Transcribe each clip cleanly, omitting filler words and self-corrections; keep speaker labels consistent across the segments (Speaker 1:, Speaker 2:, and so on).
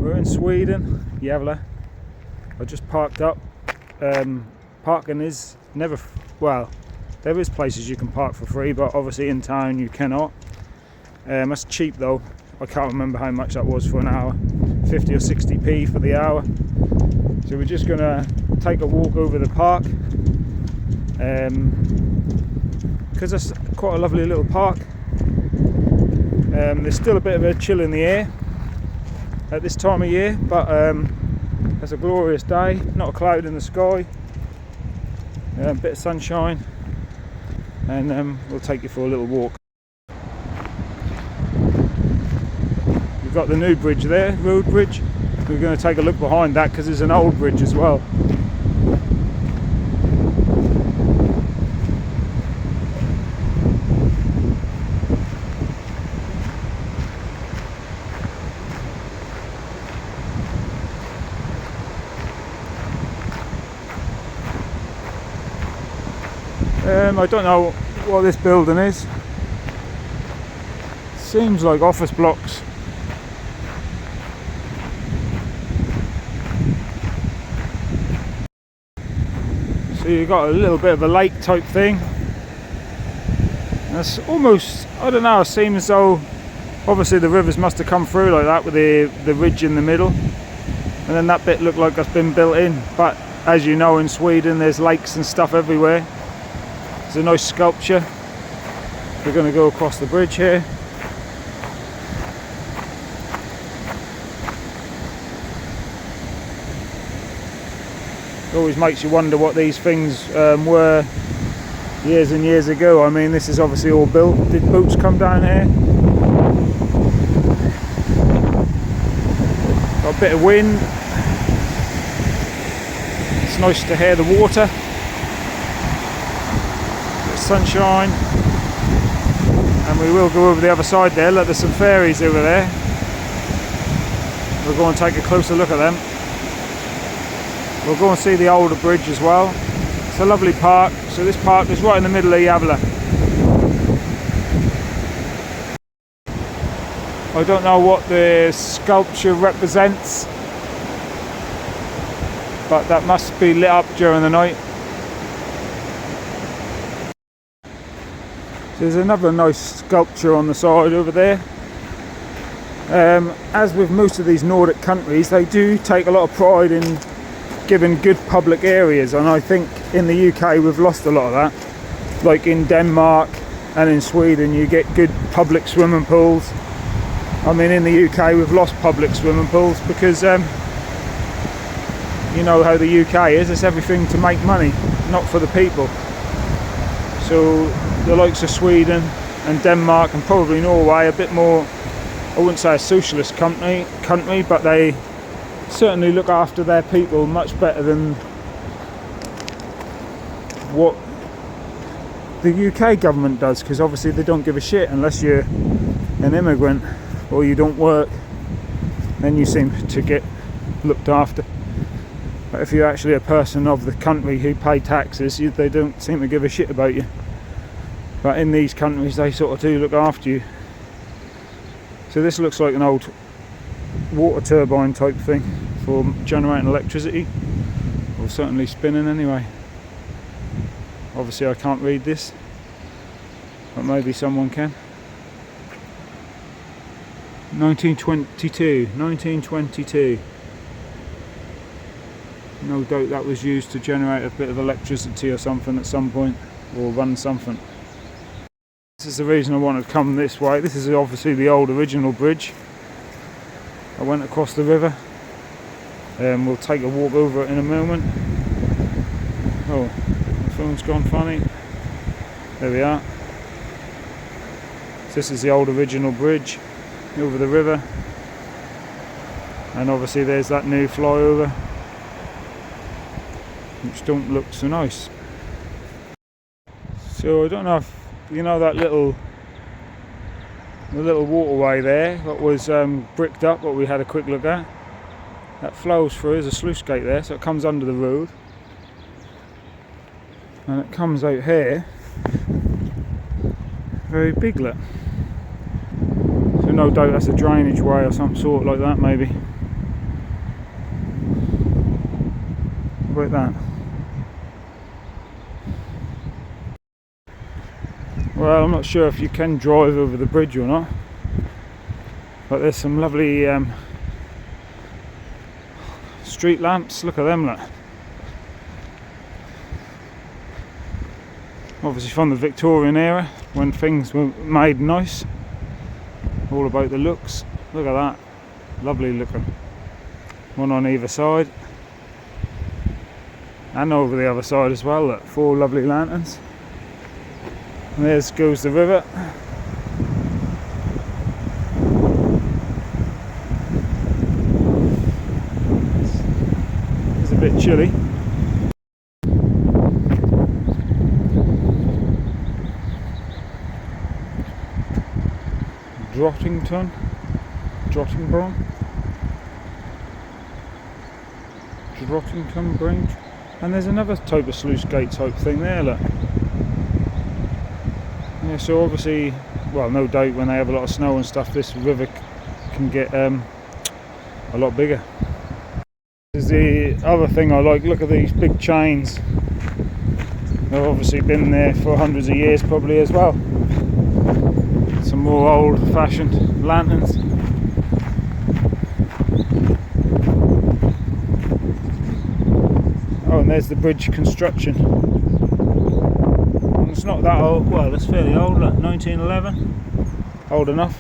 Speaker 1: We're in Sweden, Gavle. I just parked up. Parking is never, well, there is places you can park for free, but obviously in town you cannot. That's cheap though. I can't remember how much that was for an hour. 50 or 60p for the hour. So we're just gonna take a walk over the park. Because it's quite a lovely little park. There's still a bit of a chill in the air at this time of year, but it's a glorious day, not a cloud in the sky, a bit of sunshine, and we'll take you for a little walk. We've got the new bridge there, road bridge. We're going to take a look behind that because there's an old bridge as well. I don't know what this building is. Seems like office blocks. So you've got a little bit of a lake type thing. That's almost, I don't know, it seems as though obviously the rivers must have come through like that with the ridge in the middle. And then that bit looked like it's been built in. But as you know, in Sweden there's lakes and stuff everywhere. There's a nice sculpture. We're going to go across the bridge here. It always makes you wonder what these things were years and years ago. I mean, this is obviously all built. Did boats come down here? Got a bit of wind. It's nice to hear the water. Sunshine, and we will go over the other side there. Look, there's some ferries over there. We'll go and take a closer look at them. We'll go and see the older bridge as well. It's a lovely park. So this park is right in the middle of Gavle. I don't know what the sculpture represents, but that must be lit up during the night. There's another nice sculpture on the side over there. As with most of these Nordic countries, they do take a lot of pride in giving good public areas, and I think in the UK we've lost a lot of that. Like in Denmark and in Sweden you get good public swimming pools. I mean, in the UK we've lost public swimming pools because you know how the UK is, it's everything to make money, not for the people. So the likes of Sweden and Denmark and probably Norway, a bit more, I wouldn't say a socialist country, but they certainly look after their people much better than what the UK government does, because obviously they don't give a shit unless you're an immigrant or you don't work, then you seem to get looked after. But if you're actually a person of the country who pay taxes, they don't seem to give a shit about you. But in these countries they sort of do look after you. So this looks like an old water turbine type thing for generating electricity, or certainly spinning anyway. Obviously I can't read this, but maybe someone can. 1922. No doubt that was used to generate a bit of electricity or something at some point, or run something. This is the reason I wanted to come this way. This is obviously the old original bridge. I went across the river. We'll take a walk over it in a moment. Oh, the phone's gone funny. There we are. This is the old original bridge over the river. And obviously there's that new flyover, which don't look so nice. So I don't know if you know that the little waterway there that was bricked up, what we had a quick look at. That flows through, there's a sluice gate there, so it comes under the road. And it comes out here, very big look. So no doubt that's a drainage way or some sort like that maybe. How about that? Well, I'm not sure if you can drive over the bridge or not, but there's some lovely street lamps. Look at them, look. Obviously from the Victorian era, when things were made nice. All about the looks. Look at that. Lovely looking. One on either side. And over the other side as well, look. 4 lovely lanterns. And there goes the river. It's a bit chilly. Drottington Bridge. And there's another type of sluice gate type thing there, look. Yeah, so obviously, well, no doubt when they have a lot of snow and stuff, this river can get a lot bigger. This is the other thing I like. Look at these big chains. They've obviously been there for hundreds of years probably as well. Some more old-fashioned lanterns. Oh, and there's the bridge construction. And it's not that old. Well, it's fairly old. Like 1911. Old enough.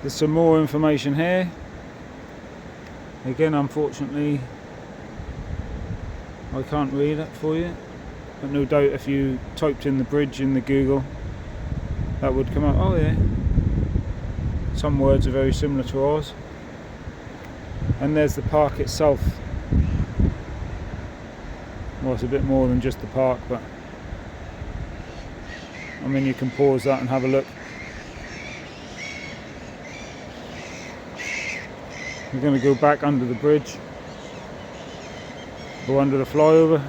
Speaker 1: There's some more information here. Again, unfortunately, I can't read it for you, but no doubt if you typed in the bridge in the Google, that would come up. Oh yeah, some words are very similar to ours. And there's the park itself. Well, it's a bit more than just the park, but I mean, you can pause that and have a look. We're going to go back under the bridge. Go under the flyover,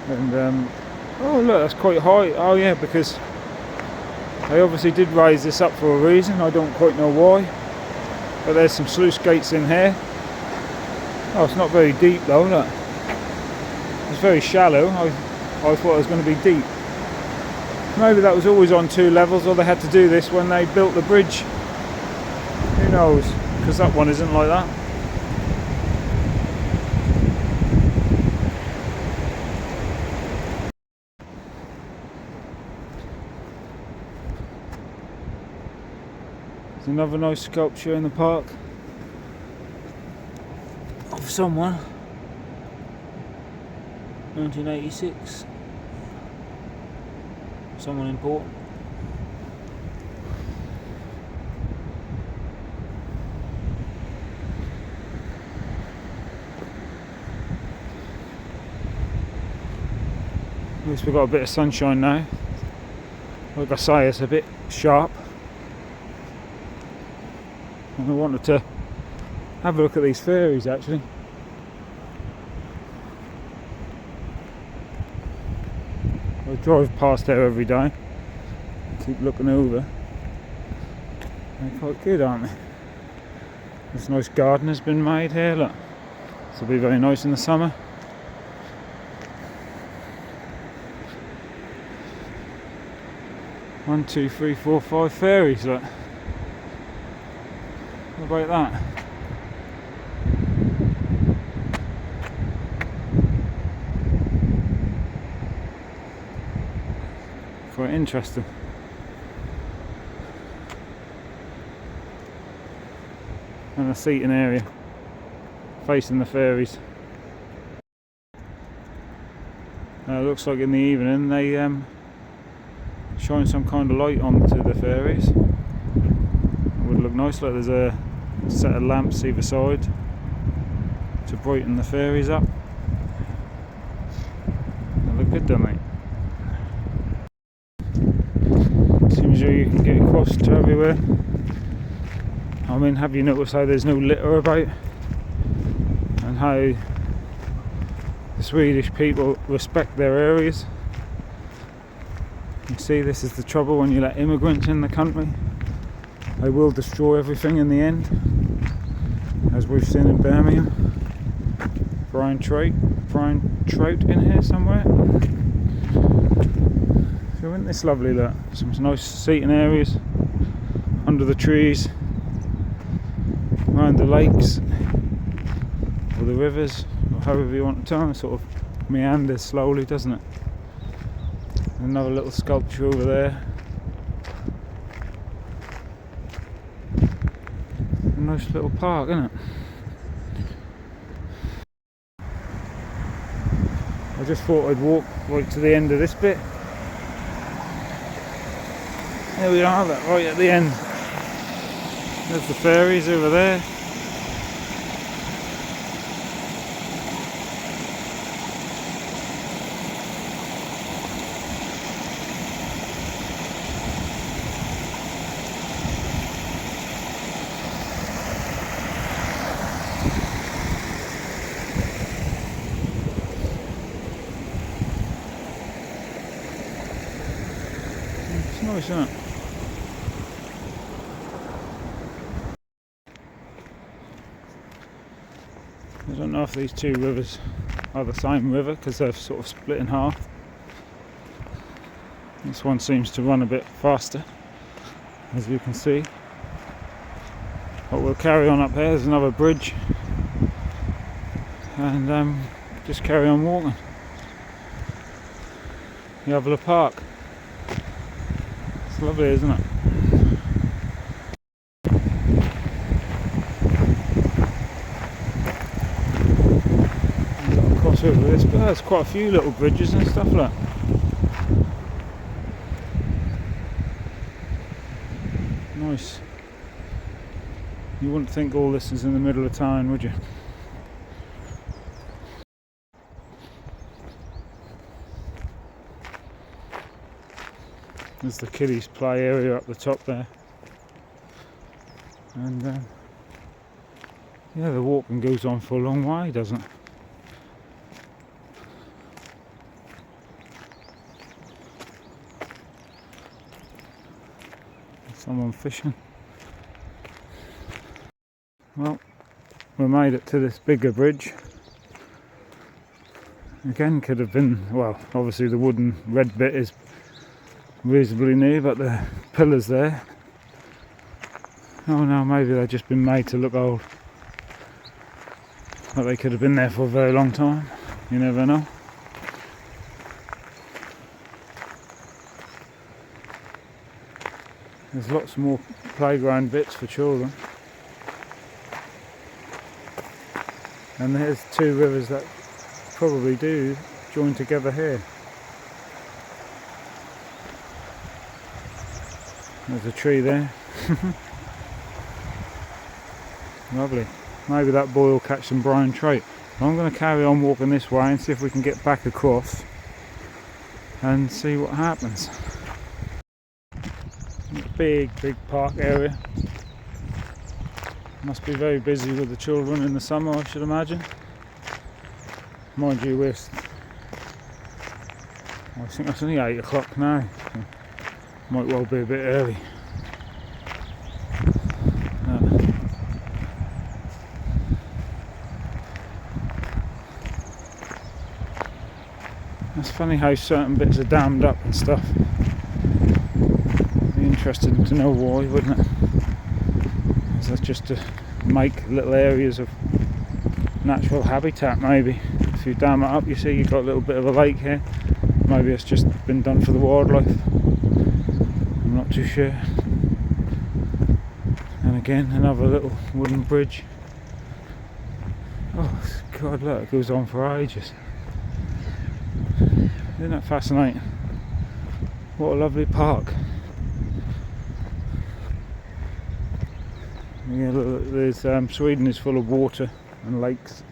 Speaker 1: and oh look, that's quite high. Oh yeah, because they obviously did raise this up for a reason. I don't quite know why, but there's some sluice gates in here. Oh, it's not very deep though, look. It's very shallow. I thought it was going to be deep. Maybe that was always on 2 levels, or they had to do this when they built the bridge. Who knows? Because that one isn't like that. There's another nice sculpture in the park of someone. 1986. Someone important. At least we've got a bit of sunshine now. Like I say, it's a bit sharp. And I wanted to have a look at these fairies actually. I drive past there every day. Keep looking over. They're quite good, aren't they? This nice garden has been made here, look. This will be very nice in the summer. One, 2, 3, 4, 5 fairies, look. What about that? Quite interesting. And a seating area facing the fairies. Looks like in the evening they shine some kind of light onto the fairies. It would look nice, like there's a set of lamps either side to brighten the fairies up. They look good, don't they? Seems you can get across to everywhere. I mean, have you noticed how there's no litter about? And how the Swedish people respect their areas? You see, this is the trouble when you let immigrants in the country. They will destroy everything in the end, as we've seen in Birmingham. Brian Trout in here somewhere. So isn't this lovely? Look, some nice seating areas under the trees, around the lakes or the rivers, or however you want to turn. It sort of meanders slowly, doesn't it? Another little sculpture over there. A nice little park, isn't it? I just thought I'd walk right to the end of this bit. There we are, look, right at the end. There's the ferries over there. It's nice, isn't it? I don't know if these two rivers are the same river because they're sort of split in half. This one seems to run a bit faster, as you can see. But we'll carry on up here. There's another bridge, and just carry on walking. Gavle Park. It's lovely, isn't it? Across over this, but there's quite a few little bridges and stuff like that. Nice. You wouldn't think all this is in the middle of town, would you? There's the kiddies play area up the top there, and yeah, the walking goes on for a long way, doesn't it? Someone fishing. Well, we made it to this bigger bridge. Again, could have been, well, obviously the wooden red bit is reasonably new, but the pillars there, oh no, maybe they've just been made to look old, but they could have been there for a very long time. You never know. There's lots more playground bits for children, and there's two rivers that probably do join together here. There's a tree there. Lovely. Maybe that boy will catch some Brian Trout. I'm going to carry on walking this way and see if we can get back across and see what happens. Big park area. Must be very busy with the children in the summer, I should imagine. Mind you, I think it's only 8 o'clock now. So might well be a bit early. It's funny how certain bits are dammed up and stuff. Be interested to know why, wouldn't it? Is that just to make little areas of natural habitat, maybe? If you dam it up, you see you've got a little bit of a lake here. Maybe it's just been done for the wildlife. I'm not too sure. And again, another little wooden bridge. Oh God, look, it goes on for ages. Isn't that fascinating? What a lovely park. Yeah, look, there's Sweden is full of water and lakes.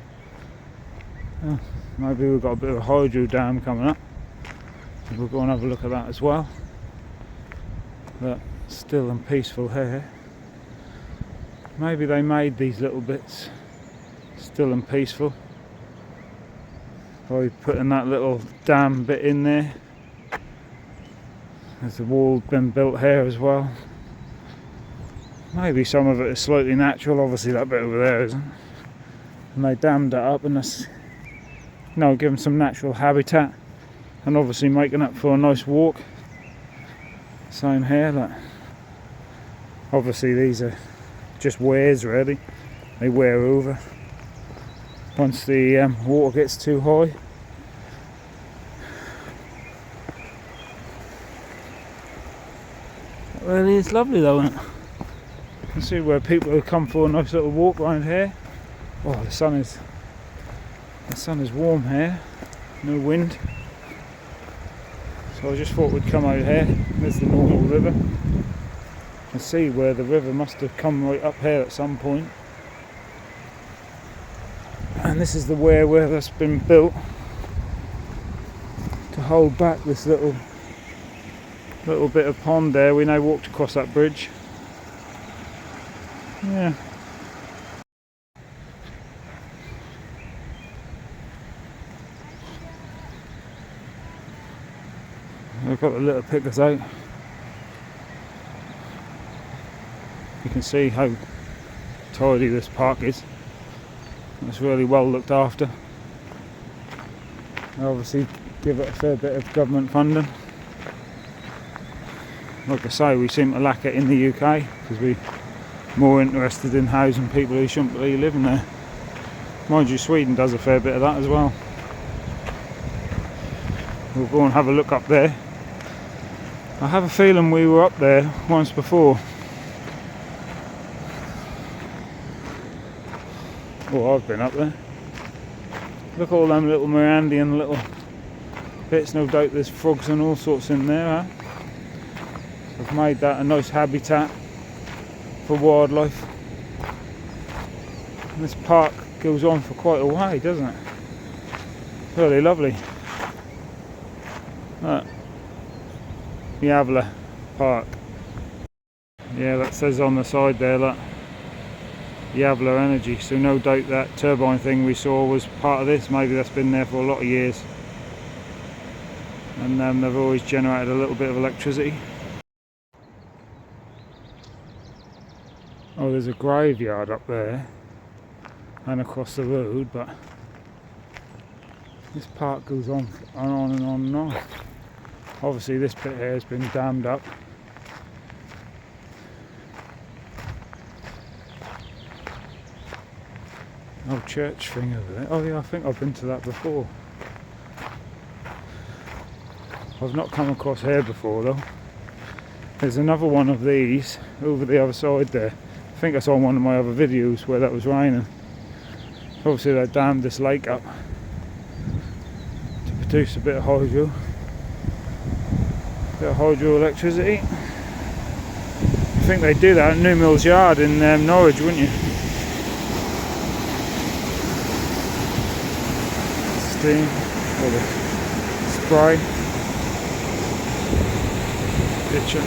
Speaker 1: Oh, maybe we've got a bit of a hydro dam coming up. So we'll go and have a look at that as well. But still and peaceful here. Maybe they made these little bits still and peaceful by putting that little dam bit in there. There's the wall been built here as well. Maybe some of it is slightly natural, obviously that bit over there isn't. And they dammed it up and that's, giving some natural habitat and obviously making it for a nice walk. Same here, look. Obviously these are just weirs really, they wear over once the water gets too high. It really is lovely though, isn't it? You can see where people have come for a nice little walk around here. Oh, the sun is warm here, no wind. So I just thought we'd come out here. There's the normal river. You can see where the river must have come right up here at some point. And this is the weir where that's been built to hold back this little bit of pond there. We now walked across that bridge. Yeah. I've got the little pickers out. You can see how tidy this park is. It's really well looked after. They obviously give it a fair bit of government funding. Like I say, we seem to lack it in the UK because we're more interested in housing people who shouldn't be living there. Mind you, Sweden does a fair bit of that as well. We'll go and have a look up there. I have a feeling we were up there once before. Oh, I've been up there. Look at all them little Mirandian little bits. No doubt there's frogs and all sorts in there, huh? I've made that a nice habitat for wildlife. And this park goes on for quite a way, doesn't it? Really lovely. Look. Gavle Park. Yeah, that says on the side there, look. Gavle Energy, so no doubt that turbine thing we saw was part of this. Maybe that's been there for a lot of years and they've always generated a little bit of electricity. Oh, there's a graveyard up there and across the road, but this park goes on and on and on and on. Obviously this bit here has been dammed up. Oh, church thing over there. Oh yeah, I think I've been to that before. I've not come across here before though. There's another one of these over the other side there. I think I saw one of my other videos where that was raining. Obviously they dammed this lake up to produce a bit of hydroelectricity. I think they do that at New Mills Yard in Norwich, wouldn't you? Steam or the spray picture.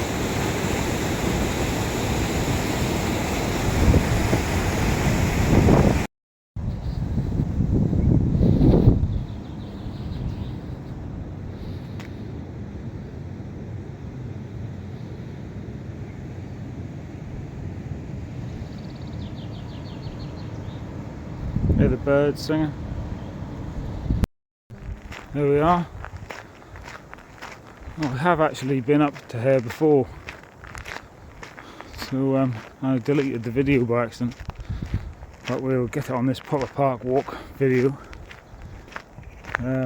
Speaker 1: Hear the birds singing. There we are. Well, I have actually been up to here before, so I deleted the video by accident, but we'll get it on this proper park walk video. Oh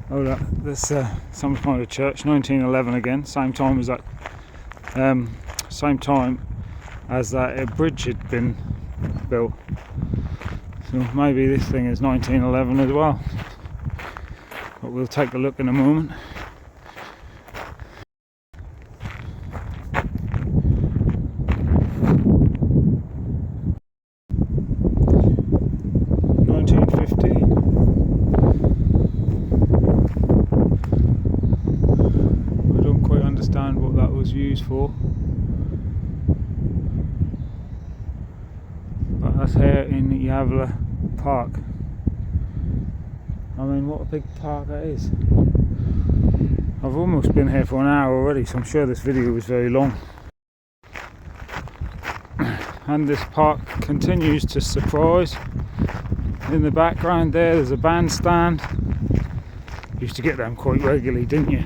Speaker 1: look, there's some kind of church, 1911 again, same time as that bridge had been built. So maybe this thing is 1911 as well. But we'll take a look in a moment. I don't quite understand what that was used for. But that's here in Gavle Park. I mean, what a big park that is. I've almost been here for an hour already, so I'm sure this video was very long. And this park continues to surprise. In the background there's a bandstand. Used to get them quite regularly, didn't you,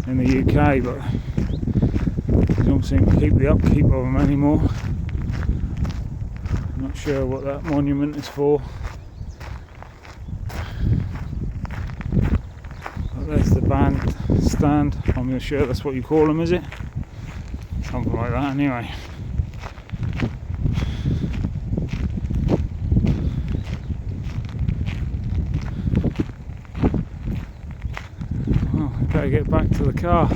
Speaker 1: in the UK, but you don't seem to keep the upkeep of them anymore. I'm not sure what that monument is for. But there's the bandstand. I'm sure that's what you call them, is it? Something like that anyway. Better get back to the car.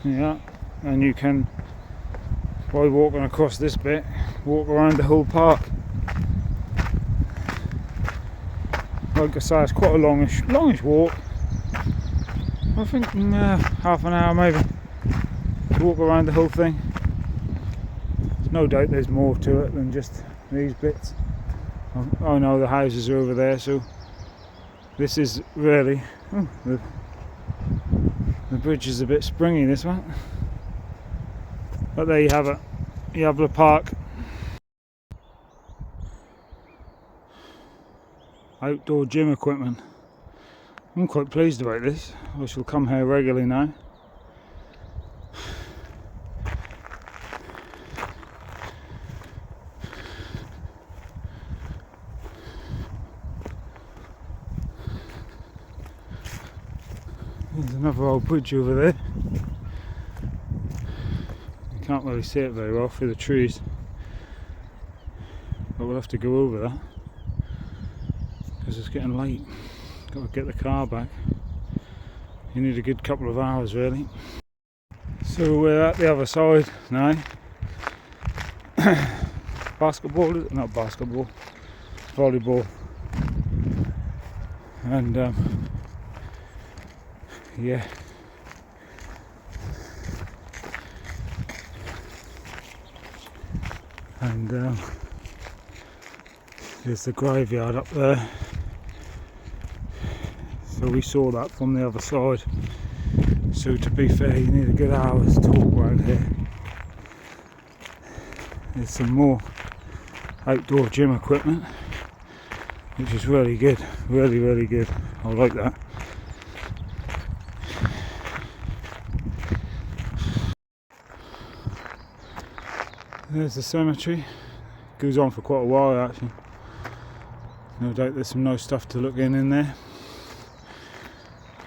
Speaker 1: Yeah, and you can, by walking across this bit, walk around the whole park. Like I say, it's quite a longish walk. I think half an hour maybe to walk around the whole thing. No doubt there's more to it than just these bits. Oh no, the houses are over there, so this is really the bridge is a bit springy, this one, but there you have it, Gavle Park. Outdoor gym equipment. I'm quite pleased about this. I shall come here regularly now. There's another old bridge over there. You can't really see it very well through the trees, but we'll have to go over that because it's getting late. Got to get the car back. You need a good couple of hours really. So we're at the other side now. Basketball, not basketball, volleyball, and yeah. And there's the graveyard up there. So we saw that from the other side. So to be fair, you need a good hour's talk around here. There's some more outdoor gym equipment, which is really good, really good. I like that. There's the cemetery. Goes on for quite a while actually. No doubt there's some nice stuff to look in there.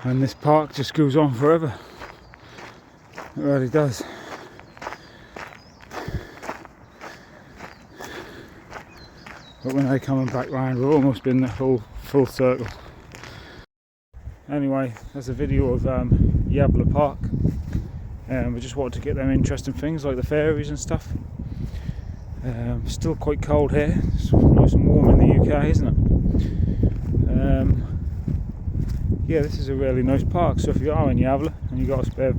Speaker 1: And this park just goes on forever. It really does. But when they're coming back round, we've almost been the full circle. Anyway, that's a video of Gavle Park. We just wanted to get them interesting things like the fairies and stuff. Still quite cold here. It's nice and warm in the UK, isn't it? Yeah, this is a really nice park. So if you are in Gavle and you've got a spare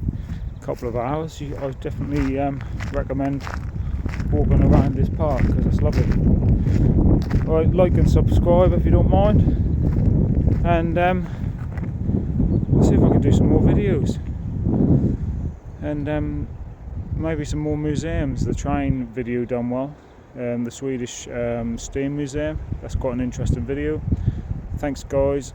Speaker 1: couple of hours, I definitely recommend walking around this park because it's lovely. Alright, like and subscribe if you don't mind, and we'll see if I can do some more videos, and maybe some more museums. The train video done well, the Swedish steam museum, that's quite an interesting video. Thanks guys.